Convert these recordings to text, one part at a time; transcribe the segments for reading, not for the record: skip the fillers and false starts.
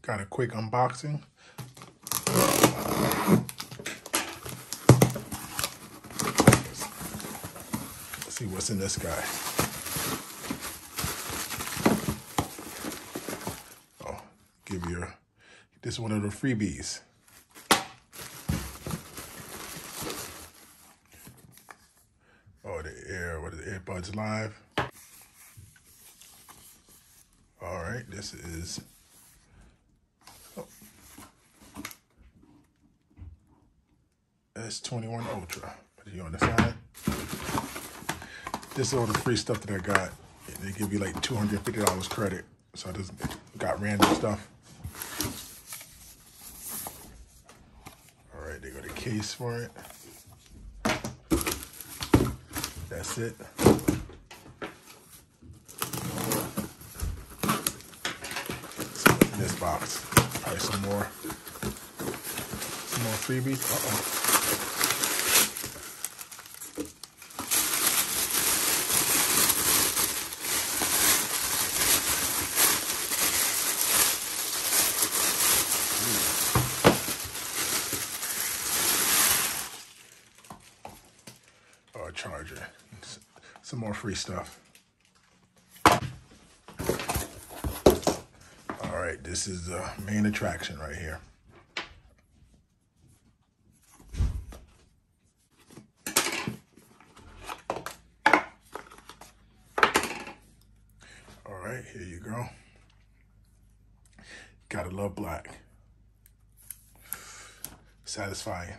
got a quick unboxing. Let's see what's in this guy. Oh, give you this is one of the freebies. Oh, the Earbuds Live. All right, this is S21 Ultra. Put you on the side. This is all the free stuff that I got. They give you like $250 credit. So I just got random stuff. All right, they got a case for it. That's it. So in this box, probably some more freebies. A charger, some more free stuff. All right, this is the main attraction right here. All right, here you go. Gotta love black. Satisfying.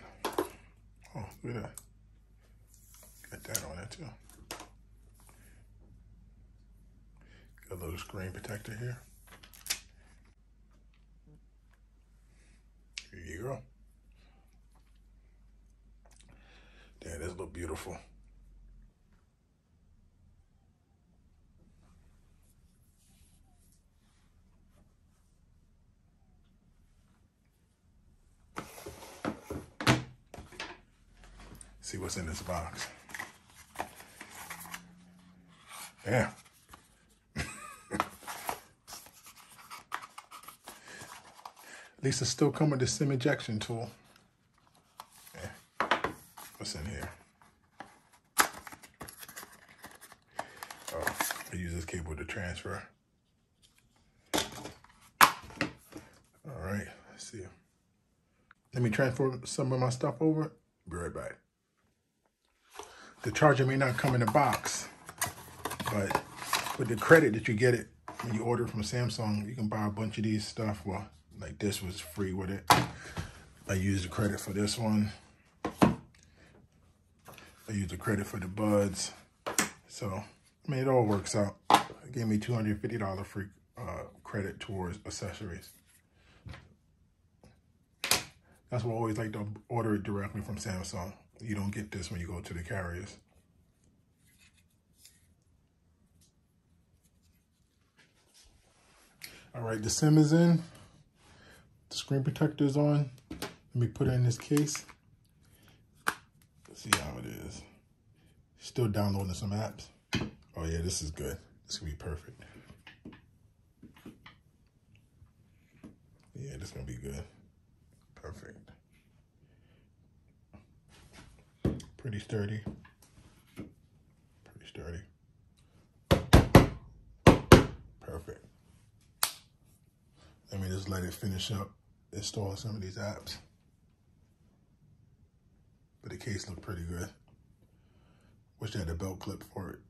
Oh, look at that. Got that on it too. Got a little screen protector here. Here you go. Damn, this look beautiful. See what's in this box. Damn. At least it's still coming with the SIM ejection tool. Yeah. What's in here? Oh, I use this cable to transfer. All right, let's see. Let me transfer some of my stuff over. Be right back. The charger may not come in the box, but with the credit that you get it when you order from Samsung, you can buy a bunch of these stuff. Well, like this was free with it. I used the credit for this one. I used the credit for the buds. So, I mean, it all works out. It gave me $250 free credit towards accessories. That's why I always like to order it directly from Samsung. You don't get this when you go to the carriers. All right, the SIM is in. The screen protector is on. Let me put it in this case. Let's see how it is. Still downloading some apps. Oh yeah, this is good. This is gonna be perfect. Yeah, this is gonna be good. Perfect. Pretty sturdy. Pretty sturdy. Perfect. Let me just let it finish up installing some of these apps. But the case looked pretty good. Wish I had a belt clip for it.